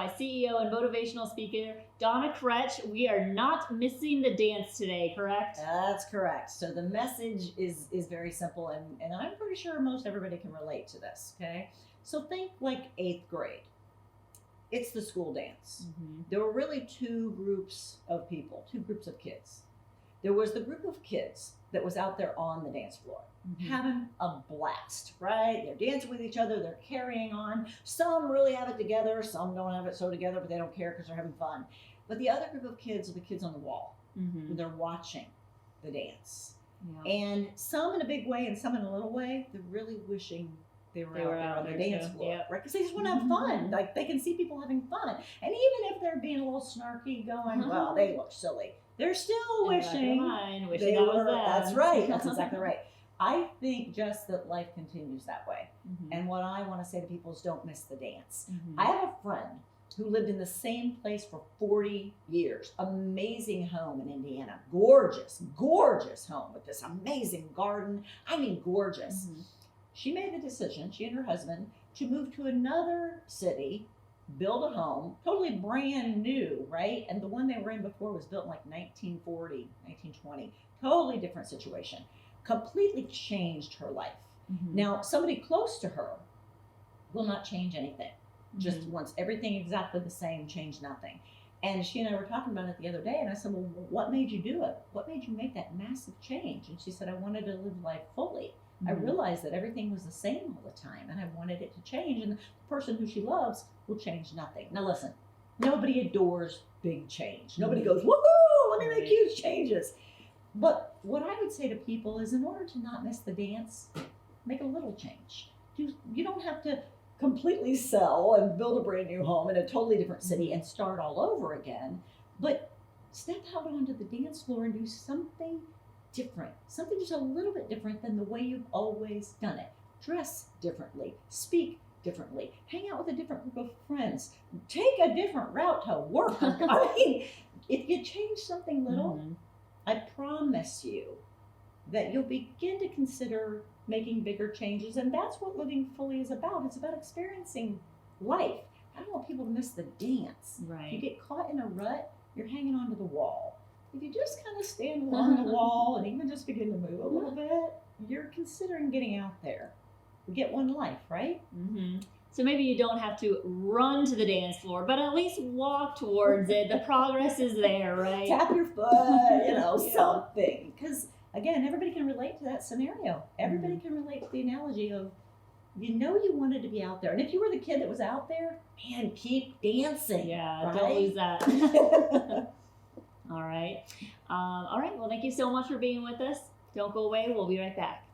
CEO and motivational speaker, Donna Krech. We are not missing the dance today, correct? That's correct. So the message is very simple, and I'm pretty sure most everybody can relate to this, okay? So think like 8th grade. It's the school dance. Mm-hmm. There were really two groups of people, two groups of kids. There was the group of kids that was out there on the dance floor, having a blast, right? They're dancing with each other, they're carrying on. Some really have it together, some don't have it so together, but they don't care because they're having fun. But the other group of kids are the kids on the wall. They're watching the dance. Yeah. And some in a big way and some in a little way, they're really wishing they were out there on the dance floor, right? Because they just want to have fun. Like they can see people having fun. And even if they're being a little snarky, going, well, they look silly, they're still wishing they were. That's right. That's exactly right. I think just that life continues that way. And what I want to say to people is don't miss the dance. I have a friend who lived in the same place for 40 years. Amazing home in Indiana. Gorgeous, gorgeous home with this amazing garden. I mean, gorgeous. She made the decision, she and her husband, to move to another city, build a home, totally brand new, right? And the one they were in before was built in like 1940, 1920. Totally different situation. Completely changed her life. Now, somebody close to her will not change anything. Just wants everything exactly the same, change nothing. And she and I were talking about it the other day, and I said, well, what made you do it? What made you make that massive change? And she said, I wanted to live life fully. I realized that everything was the same all the time, and I wanted it to change, and the person who she loves will change nothing. Now listen, nobody adores big change. Nobody goes, woohoo, let me make huge changes. But what I would say to people is in order to not miss the dance, make a little change. You don't have to completely sell and build a brand new home in a totally different city and start all over again, but step out onto the dance floor and do something different, something just a little bit different than the way you've always done it. Dress differently, speak differently, hang out with a different group of friends, take a different route to work. I mean, if you change something little, I promise you that you'll begin to consider making bigger changes, and that's what living fully is about. It's about experiencing life. I don't want people to miss the dance. Right. If you get caught in a rut, you're hanging onto the wall. If you just kind of stand along the wall and even just begin to move a little bit, you're considering getting out there. We get one life, right? So maybe you don't have to run to the dance floor, but at least walk towards it. The progress is there, right? Tap your foot, something. Because, again, everybody can relate to that scenario. Everybody can relate to the analogy of, you wanted to be out there. And if you were the kid that was out there, man, keep dancing. Yeah, right? Don't lose that. All right. Well, thank you so much for being with us. Don't go away. We'll be right back.